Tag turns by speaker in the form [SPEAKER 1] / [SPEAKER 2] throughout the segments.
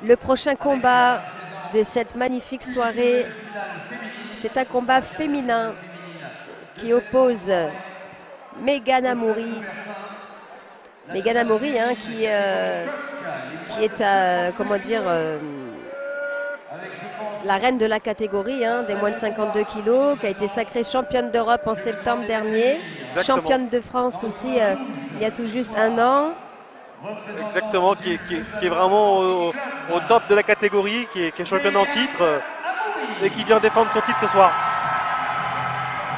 [SPEAKER 1] Le prochain combat de cette magnifique soirée, c'est un combat féminin qui oppose Megan Amouri. Megan Amouri, hein, qui est, comment dire, la reine de la catégorie, hein, des moins de 52 kilos, qui a été sacrée championne d'Europe en septembre dernier,
[SPEAKER 2] Exactement.
[SPEAKER 1] championne de France aussi il y a tout juste un an.
[SPEAKER 2] Exactement, qui est vraiment au top de la catégorie, qui est championne en titre et qui vient défendre son titre ce soir.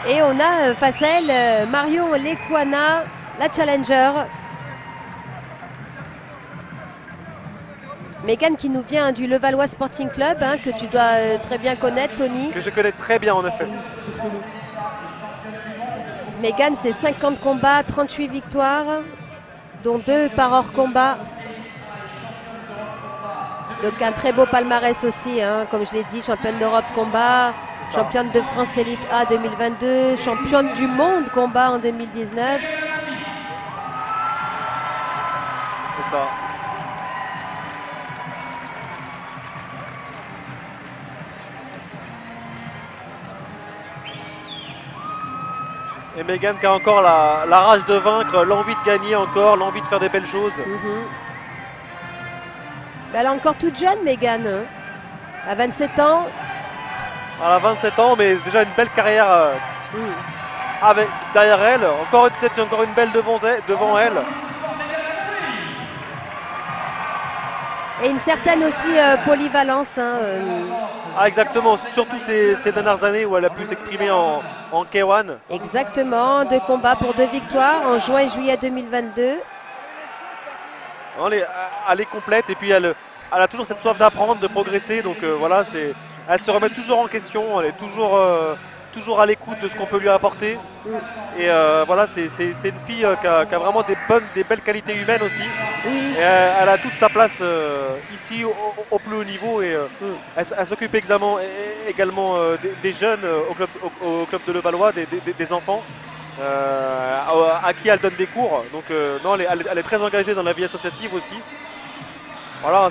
[SPEAKER 1] Et on a face à elle Marion Lekuana, la challenger. Megan qui nous vient du Levallois Sporting Club, hein, que tu dois très bien connaître, Tony.
[SPEAKER 2] Que je connais très bien en effet.
[SPEAKER 1] Megan, c'est 50 combats, 38 victoires, dont 2 par hors combat. Donc un très beau palmarès aussi, hein, comme je l'ai dit, championne d'Europe combat, championne de France Elite A 2022, championne du monde combat en 2019.
[SPEAKER 2] C'est ça. Et Megan qui a encore la rage de vaincre, l'envie de gagner encore, l'envie de faire des belles choses.
[SPEAKER 1] Elle est encore toute jeune, Megan, hein, à 27 ans.
[SPEAKER 2] Elle a 27 ans, mais déjà une belle carrière derrière elle. Peut-être encore une belle devant elle.
[SPEAKER 1] Et une certaine aussi polyvalence. Hein,
[SPEAKER 2] Ah exactement, surtout ces dernières années où elle a pu s'exprimer en K1.
[SPEAKER 1] Exactement, 2 combats pour 2 victoires en juin et juillet 2022.
[SPEAKER 2] Elle est complète et puis elle a toujours cette soif d'apprendre, de progresser. Donc voilà, elle se remet toujours en question, elle est toujours à l'écoute de ce qu'on peut lui apporter. Et voilà, c'est une fille qui a vraiment des belles qualités humaines aussi.
[SPEAKER 1] Oui.
[SPEAKER 2] Et elle a toute sa place ici au plus haut niveau. Et elle s'occupe également des jeunes au club de Levallois, des enfants. À qui elle donne des cours. Donc non, elle est très engagée dans la vie associative aussi. Voilà,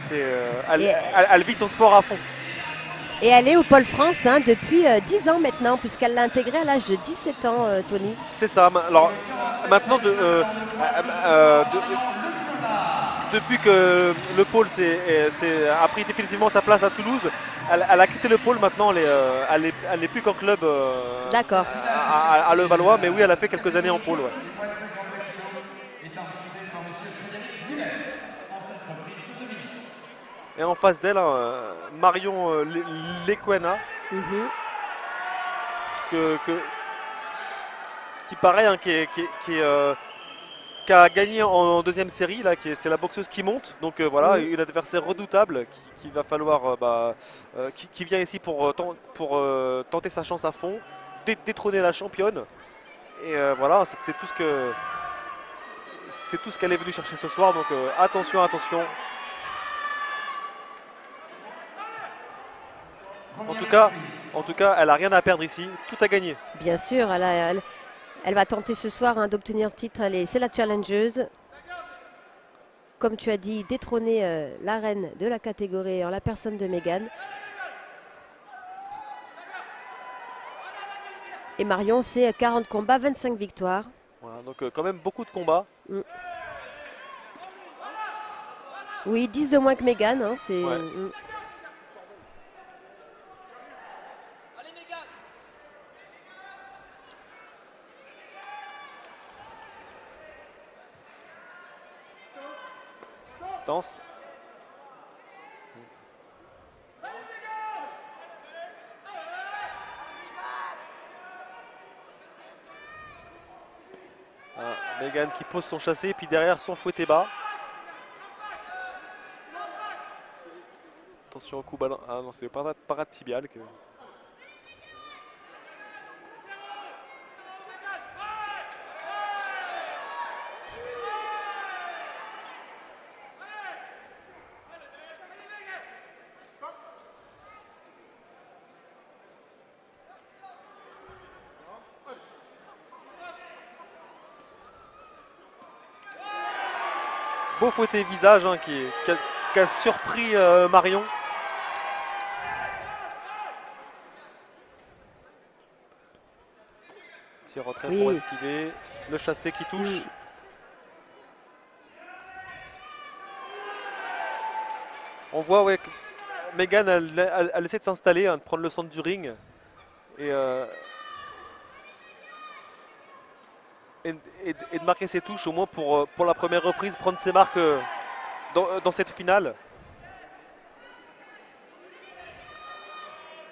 [SPEAKER 2] elle vit son sport à fond.
[SPEAKER 1] Et elle est au Pôle France, hein, depuis 10 ans maintenant, puisqu'elle l'a intégré à l'âge de 17 ans, Tony.
[SPEAKER 2] C'est ça. Alors maintenant, depuis que le pôle a pris définitivement sa place à Toulouse, elle a quitté le pôle. Maintenant, elle n'est plus qu'en club
[SPEAKER 1] D'accord.
[SPEAKER 2] à Levallois, mais oui, elle a fait quelques années en pôle. Ouais. Et en face d'elle, Marion Lekuana, qui pareil, hein, qui a gagné en deuxième série, là, c'est la boxeuse qui monte. Donc voilà, une adversaire redoutable qui va falloir, qui vient ici pour tenter sa chance à fond, détrôner la championne. Et voilà, c'est tout ce qu'elle est venue chercher ce soir. Donc attention, attention. En tout cas, elle n'a rien à perdre ici, tout à gagner.
[SPEAKER 1] Bien sûr, elle va tenter ce soir, hein, d'obtenir le titre. C'est la challengeuse. Comme tu as dit, détrôner la reine de la catégorie en la personne de Megan. Et Marion, c'est 40 combats, 25 victoires.
[SPEAKER 2] Voilà, donc quand même beaucoup de combats.
[SPEAKER 1] Oui, 10 de moins que Megan. Hein, c'est...
[SPEAKER 2] Ouais. Distance. Megan qui pose son chassé, puis derrière son fouetté bas. Attention au coup ballon. Ah non, c'est le parade tibial. Beau fouetté visage, hein, qui qui a surpris Marion. Tir retrait pour esquiver. Le chassé qui touche. On voit ouais, que Megan elle essaie de s'installer, hein, de prendre le centre du ring. Et de marquer ses touches, au moins pour la première reprise, prendre ses marques dans cette finale.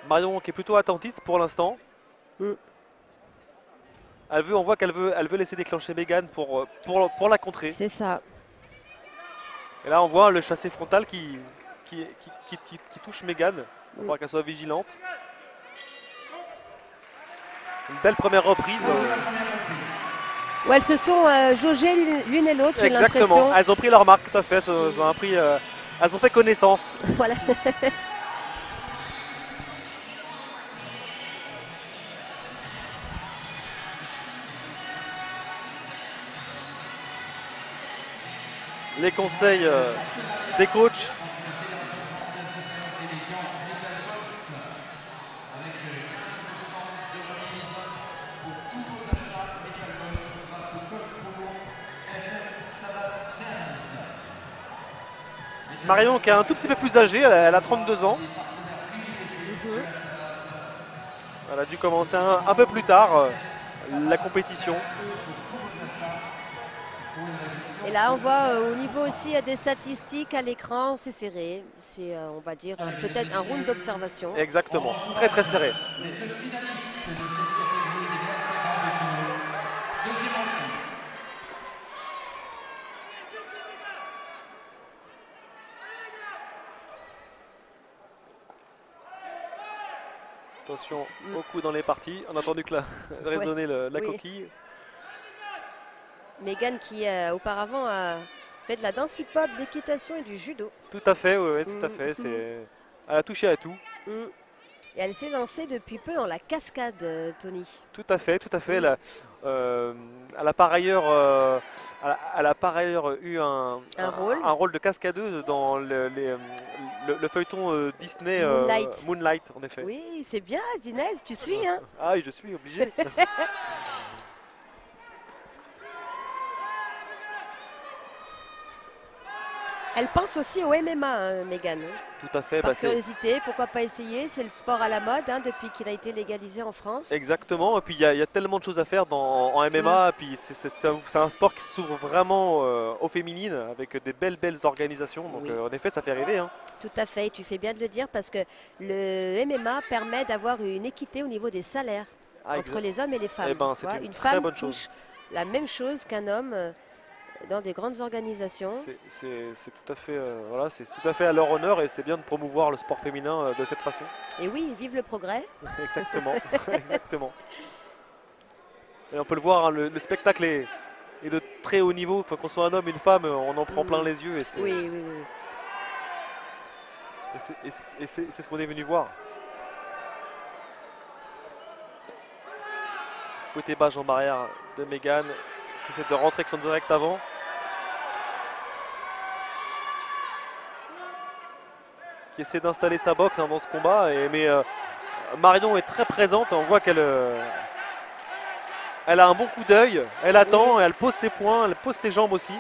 [SPEAKER 2] Marion qui est plutôt attentiste pour l'instant. On voit qu'elle veut laisser déclencher Megan pour la contrer.
[SPEAKER 1] C'est ça.
[SPEAKER 2] Et là on voit le chassé frontal qui touche Megan. On voit qu'elle soit vigilante. Une belle première reprise.
[SPEAKER 1] Où elles se sont jaugées l'une et l'autre, j'ai l'impression.
[SPEAKER 2] Exactement, elles ont pris leur marque, tout à fait. Elles ont fait connaissance.
[SPEAKER 1] Voilà.
[SPEAKER 2] Les conseils des coachs. Marion qui est un tout petit peu plus âgée, elle a 32 ans. Elle a dû commencer un peu plus tard la compétition.
[SPEAKER 1] Et là, on voit au niveau aussi des statistiques à l'écran, c'est serré. C'est, on va dire, peut-être un round d'observation.
[SPEAKER 2] Exactement, très très serré. Attention au coup dans les parties. On a entendu que résonner la coquille.
[SPEAKER 1] Megan qui auparavant a fait de la danse hip-hop, de l'équitation et du judo.
[SPEAKER 2] Tout à fait, oui, tout à fait. Elle a touché à tout.
[SPEAKER 1] Et elle s'est lancée depuis peu dans la cascade, Tony.
[SPEAKER 2] Tout à fait, tout à fait. Elle a par ailleurs eu un rôle de cascadeuse dans le feuilleton Disney Moonlight, en effet.
[SPEAKER 1] Oui, c'est bien, Vinez, tu suis, hein?
[SPEAKER 2] Ah oui, je suis obligé.
[SPEAKER 1] Elle pense aussi au MMA, hein, Megan.
[SPEAKER 2] Tout à fait.
[SPEAKER 1] Par curiosité, pourquoi pas essayer? C'est le sport à la mode depuis qu'il a été légalisé en France.
[SPEAKER 2] Exactement. Et puis il y a tellement de choses à faire en MMA. Puis c'est un sport qui s'ouvre vraiment aux féminines avec des belles organisations. Donc en effet, ça fait rêver. Hein.
[SPEAKER 1] Tout à fait. Tu fais bien de le dire parce que le MMA permet d'avoir une équité au niveau des salaires entre les hommes et les femmes.
[SPEAKER 2] Eh ben, c'est
[SPEAKER 1] une femme touche la même chose qu'un homme. Dans des grandes organisations.
[SPEAKER 2] C'est tout à fait, c'est tout à fait à leur honneur et c'est bien de promouvoir le sport féminin de cette façon.
[SPEAKER 1] Et oui, vive le progrès.
[SPEAKER 2] Exactement, exactement. Et on peut le voir, hein, le spectacle est de très haut niveau. Qu'on soit un homme, une femme, on en prend plein les yeux. Et
[SPEAKER 1] oui.
[SPEAKER 2] Et c'est ce qu'on est venu voir. Fouetté bas en barrière de Megan qui essaie de rentrer avec son direct avant. Qui essaie d'installer sa boxe dans ce combat. Mais Marion est très présente. On voit qu'elle a un bon coup d'œil. Elle attend, elle pose ses poings, elle pose ses jambes aussi.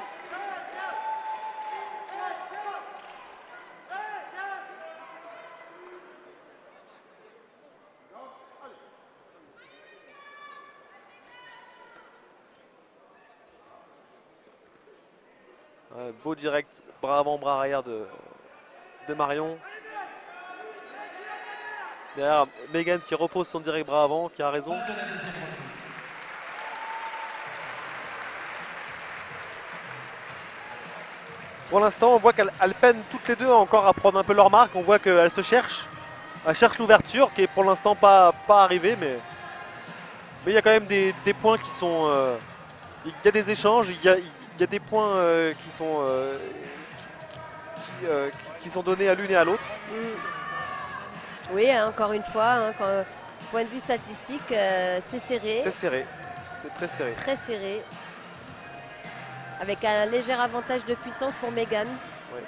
[SPEAKER 2] Beau direct, bras avant, bras arrière de Marion. Derrière, Megan qui repose son direct bras avant, qui a raison. Pour l'instant, on voit qu'elles peinent toutes les deux encore à prendre un peu leur marque. On voit qu'elles se cherchent. Elles cherchent l'ouverture qui est pour l'instant pas arrivée. Mais il y a quand même des points qui sont... il y a des échanges, il y a des points qui sont donnés à l'une et à l'autre.
[SPEAKER 1] Oui, encore une fois, point de vue statistique, c'est serré.
[SPEAKER 2] C'est serré, c'est très serré.
[SPEAKER 1] Très serré. Avec un léger avantage de puissance pour Megan.
[SPEAKER 2] Oui.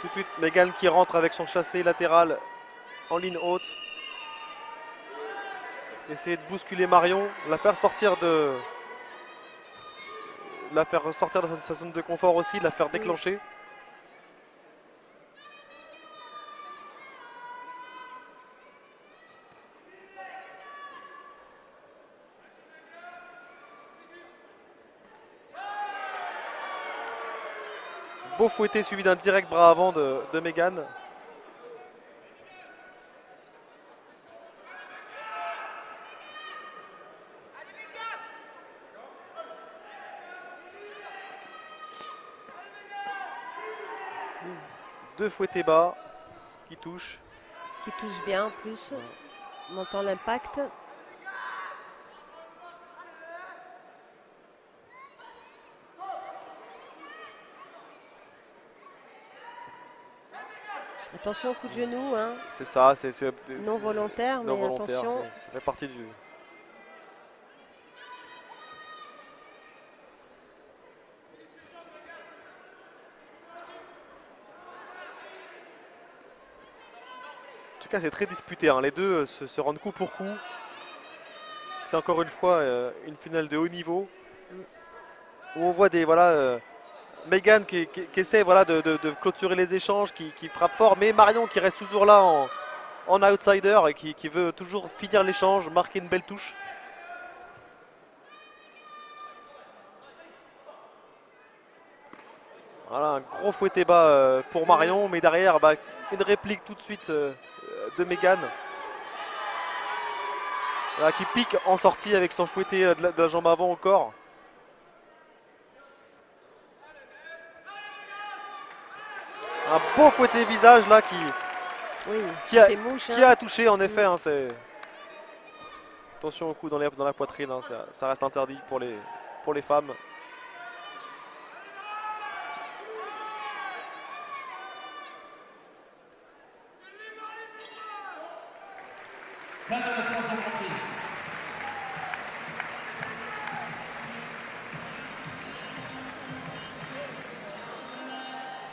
[SPEAKER 2] Tout de suite, Megan qui rentre avec son chassé latéral en ligne haute. Essayer de bousculer Marion, la faire sortir de sa zone de confort aussi, la faire déclencher. Beau fouetté suivi d'un direct bras avant de Megan. Deux fouettés bas qui touchent.
[SPEAKER 1] Qui touche bien en plus. On entend l'impact. Attention au coup de genou. Hein.
[SPEAKER 2] C'est ça, c'est
[SPEAKER 1] non volontaire, mais attention.
[SPEAKER 2] Ça fait partie du... En tout cas, c'est très disputé. Hein. Les deux se rendent coup pour coup. C'est encore une fois une finale de haut niveau. Où on voit des... Megan qui essaie de clôturer les échanges, qui frappe fort, mais Marion qui reste toujours là en outsider et qui veut toujours finir l'échange, marquer une belle touche. Voilà, un gros fouetté bas pour Marion, mais derrière, une réplique tout de suite de Megan. Voilà, qui pique en sortie avec son fouetté de la jambe avant au corps. Un beau fouetté visage là qui a touché en effet. Hein, attention au coup dans la poitrine, hein, ça reste interdit pour les femmes.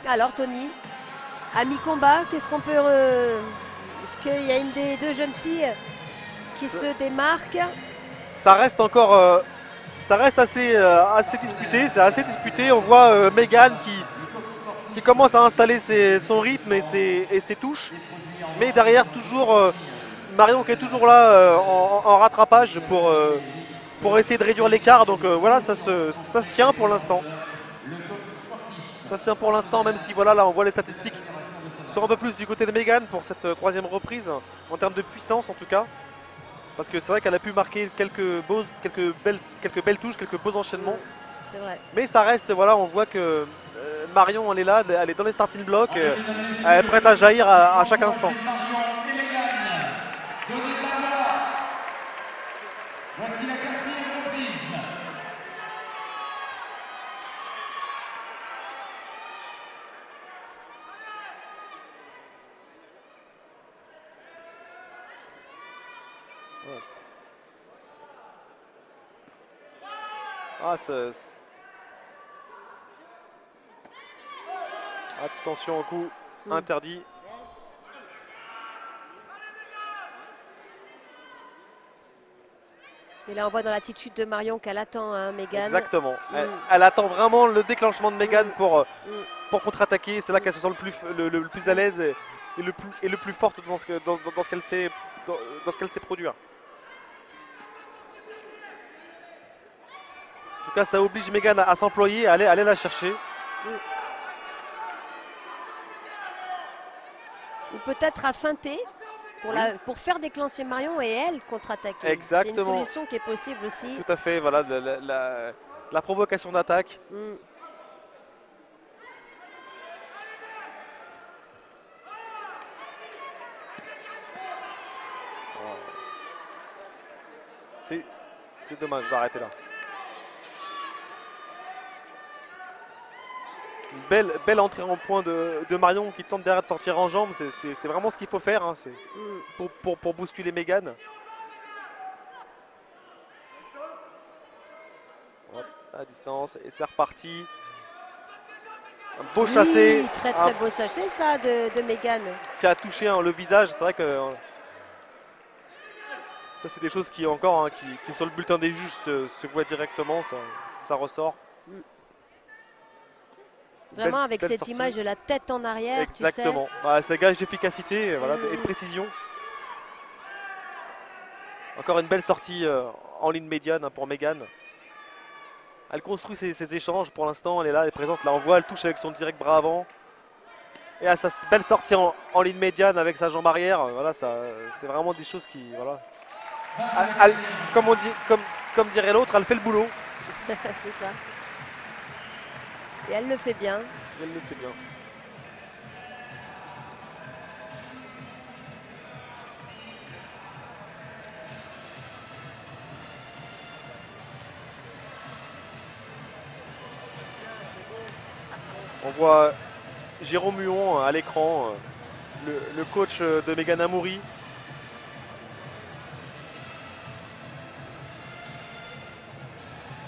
[SPEAKER 1] Alors Tony, à mi-combat, qu'est-ce qu'on peut... Est-ce qu'il y a une des deux jeunes filles qui se démarque?
[SPEAKER 2] Ça reste encore... ça reste assez disputé, c'est assez disputé. On voit Megan qui commence à installer son rythme et ses touches. Mais derrière, toujours Marion qui est toujours là en rattrapage pour essayer de réduire l'écart. Donc voilà, ça se tient pour l'instant. Ça se tient pour l'instant, même si voilà, là on voit les statistiques sont un peu plus du côté de Megan pour cette troisième reprise, en termes de puissance en tout cas. Parce que c'est vrai qu'elle a pu marquer quelques belles touches, quelques beaux enchaînements.
[SPEAKER 1] C'est vrai.
[SPEAKER 2] Mais ça reste, voilà, on voit que Marion, elle est là, elle est dans les starting blocks, elle est prête à jaillir à chaque instant.
[SPEAKER 3] Voici la quatrième reprise.
[SPEAKER 2] Attention au coup interdit.
[SPEAKER 1] Et là on voit dans l'attitude de Marion qu'elle attend, hein, Megan.
[SPEAKER 2] Exactement. Elle attend vraiment le déclenchement de Megan pour contre-attaquer. C'est là qu'elle se sent le plus à l'aise et le plus forte dans ce qu'elle sait produire. En tout cas, ça oblige Megan à s'employer, à aller la chercher.
[SPEAKER 1] Ou peut-être à feinter pour faire déclencher Marion et elle contre-attaquer.
[SPEAKER 2] Exactement.
[SPEAKER 1] C'est une solution qui est possible aussi.
[SPEAKER 2] Tout à fait, voilà, la provocation d'attaque. C'est dommage, je vais arrêter là. Une belle entrée en point de Marion qui tente derrière de sortir en jambe. C'est vraiment ce qu'il faut faire, hein, pour bousculer Megan. Hop, à distance et c'est reparti. Un beau chassé.
[SPEAKER 1] Oui, très beau chassé ça de Megan.
[SPEAKER 2] Qui a touché le visage. C'est vrai que ça c'est des choses qui encore qui sur le bulletin des juges se voient directement. Ça ressort.
[SPEAKER 1] Vraiment avec
[SPEAKER 2] belle
[SPEAKER 1] cette
[SPEAKER 2] sortie.
[SPEAKER 1] image de la tête en arrière.
[SPEAKER 2] Exactement.
[SPEAKER 1] Tu sais.
[SPEAKER 2] Bah, ça gage d'efficacité et de précision. Encore une belle sortie en ligne médiane pour Megan. Elle construit ses échanges pour l'instant, elle est là, elle est présente, là on voit, elle touche avec son direct bras avant. Et à sa belle sortie en ligne médiane avec sa jambe arrière, voilà, c'est vraiment des choses qui, voilà. Comme on dit, comme dirait l'autre, elle fait le boulot.
[SPEAKER 1] C'est ça. Et elle le fait bien.
[SPEAKER 2] Elle le fait bien. On voit Jérôme Huon à l'écran, le coach de Megan Amouri.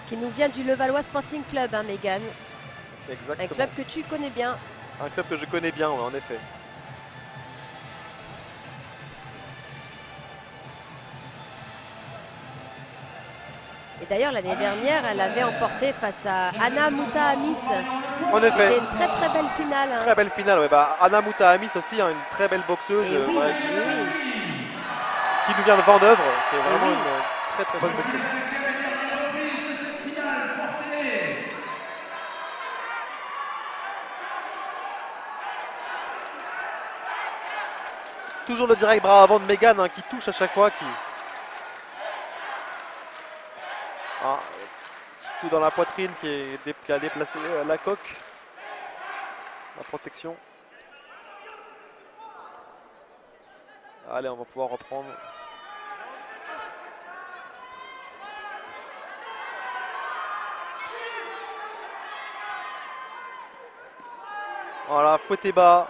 [SPEAKER 1] Qui nous vient du Levallois Sporting Club, hein, Megan.
[SPEAKER 2] Exactement.
[SPEAKER 1] Un club que tu connais bien.
[SPEAKER 2] Un club que je connais bien, ouais, en effet.
[SPEAKER 1] Et d'ailleurs, l'année dernière, elle avait emporté face à Anna Mouta-Amis.
[SPEAKER 2] En effet.
[SPEAKER 1] C'était une très belle finale. Hein.
[SPEAKER 2] Très belle finale, ouais. Bah, Anna Mouta-Amis aussi, hein, une très belle boxeuse
[SPEAKER 1] Oui,
[SPEAKER 2] qui nous vient de Vendœuvre, qui est vraiment une très bonne boxeuse. Toujours le direct bras avant de Megan qui touche à chaque fois. Petit coup dans la poitrine qui a déplacé la coque. La protection. Allez, on va pouvoir reprendre. Voilà, fouetté bas.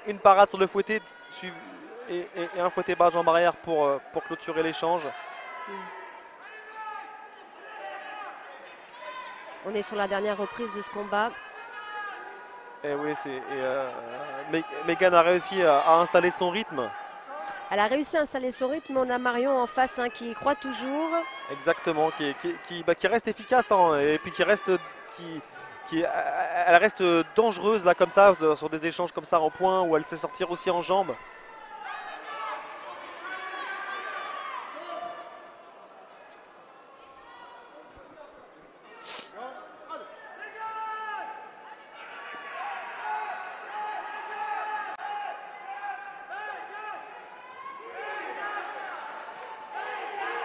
[SPEAKER 2] Une parade sur le fouetté et un fouetté bas jambe arrière pour clôturer l'échange.
[SPEAKER 1] On est sur la dernière reprise de ce combat.
[SPEAKER 2] Et oui, Megan a réussi à installer son rythme.
[SPEAKER 1] Elle a réussi à installer son rythme, mais on a Marion en face qui croit toujours.
[SPEAKER 2] Exactement, qui reste efficace et puis elle reste dangereuse là comme ça sur des échanges comme ça en points où elle sait sortir aussi en jambes.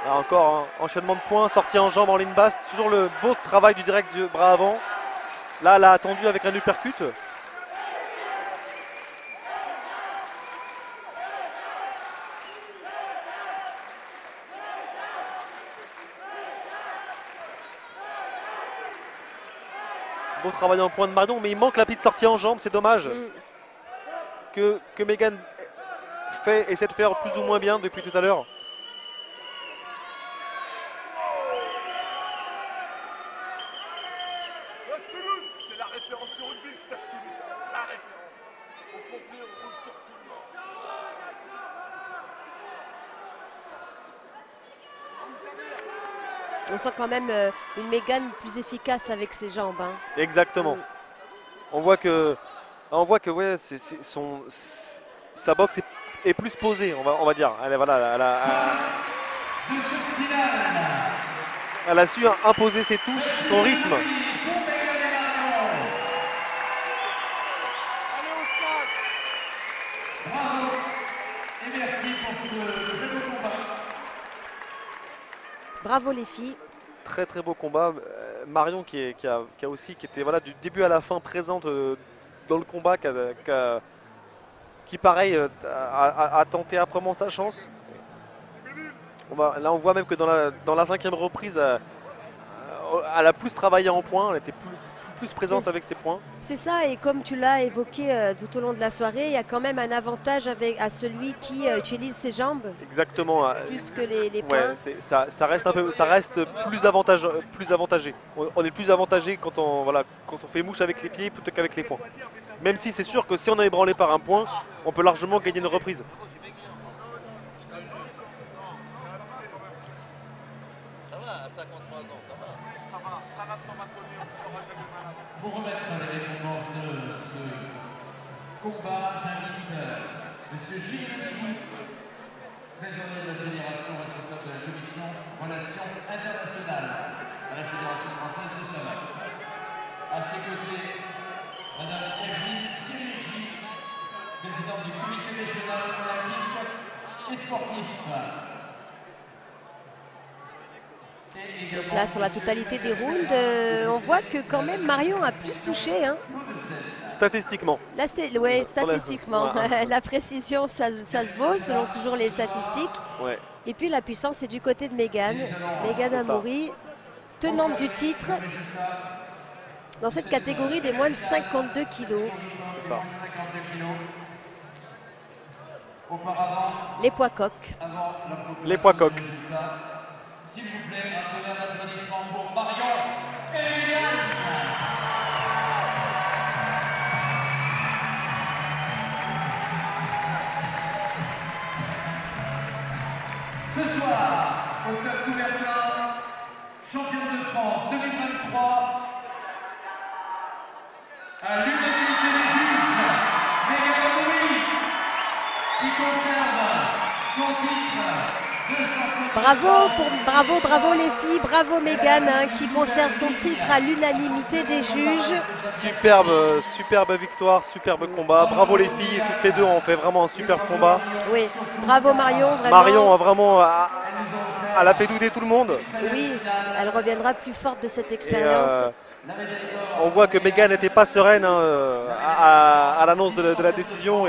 [SPEAKER 2] Là encore, enchaînement de points, sortie en jambes en ligne basse, toujours le beau travail du direct du bras avant. Là, elle a attendu avec un uppercut. Beau travail en point de Marion, mais il manque la petite sortie en jambes, c'est dommage. Que Megan essaie de faire plus ou moins bien depuis tout à l'heure.
[SPEAKER 1] On sent quand même une Megan plus efficace avec ses jambes. Hein.
[SPEAKER 2] Exactement. On voit que ouais, sa boxe est plus posée, on va dire. Elle a su imposer ses touches, son rythme.
[SPEAKER 3] Bravo et merci pour ce très beau combat.
[SPEAKER 1] Bravo les filles.
[SPEAKER 2] Très très beau combat. Marion qui était voilà, du début à la fin présente dans le combat, qui pareil a tenté âprement sa chance. Là on voit même que dans la cinquième reprise, elle a plus travaillé en points, elle était plus plus présente avec ses points.
[SPEAKER 1] C'est ça, et comme tu l'as évoqué tout au long de la soirée, il y a quand même un avantage à celui qui utilise ses jambes.
[SPEAKER 2] Exactement.
[SPEAKER 1] Plus que les points.
[SPEAKER 2] Ouais, ça reste plus avantagé. On est plus avantagé quand on fait mouche avec les pieds plutôt qu'avec les points. Même si c'est sûr que si on est ébranlé par un point, on peut largement gagner une reprise.
[SPEAKER 4] Ça va, à 53 ans, ça va.
[SPEAKER 3] Pour remettre les récompenses de ce combat, j'invite M. Gilles Rigou, trésorier de la Fédération, responsable de la Commission Relations Internationales à la Fédération française de Savate. À ses côtés, Mme Evelyne Sirici, présidente du Comité régional olympique et sportif.
[SPEAKER 1] Donc là, sur la totalité des rounds, on voit que quand même Marion a plus touché. Hein.
[SPEAKER 2] Statistiquement.
[SPEAKER 1] Oui, statistiquement. La précision, ça se vaut selon toujours les statistiques.
[SPEAKER 2] Ouais.
[SPEAKER 1] Et puis la puissance est du côté de Megan. Megan Amoury, tenante du titre dans cette catégorie des moins de 52 kilos.
[SPEAKER 2] C'est ça.
[SPEAKER 1] Les poids coqs.
[SPEAKER 2] Les poids coqs.
[SPEAKER 3] S'il vous plaît, un tonnerre d'applaudissements pour Marion et Megan. Ce soir, au Stade Coubertin, championne de France 2023, à l'unanimité des juges, Megan Amoury, qui conserve son titre de championne.
[SPEAKER 1] Bravo les filles, bravo Megan hein, qui conserve son titre à l'unanimité des juges.
[SPEAKER 2] Superbe victoire, superbe combat. Bravo les filles, toutes les deux ont fait vraiment un superbe combat.
[SPEAKER 1] Oui, bravo Marion. Vraiment.
[SPEAKER 2] Marion a vraiment, elle a fait douter tout le monde.
[SPEAKER 1] Oui, elle reviendra plus forte de cette expérience.
[SPEAKER 2] On voit que Megan n'était pas sereine hein, à l'annonce de la décision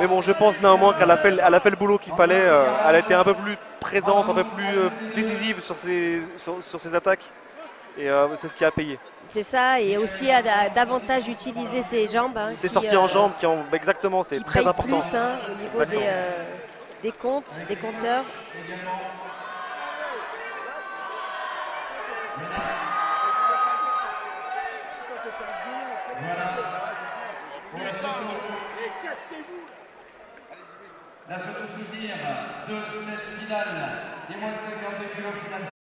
[SPEAKER 2] mais bon, je pense néanmoins qu'elle a fait le boulot qu'il fallait. Elle a été un peu plus présente, un peu plus décisive sur ses attaques. Et c'est ce qui a payé.
[SPEAKER 1] C'est ça, et aussi à davantage utiliser ses jambes. Hein,
[SPEAKER 2] ses sorties en jambes, exactement, c'est très important.
[SPEAKER 1] Plus, hein, au niveau des comptes, des compteurs.
[SPEAKER 3] La photo souvenir de cette finale des moins de 52 kilos finale.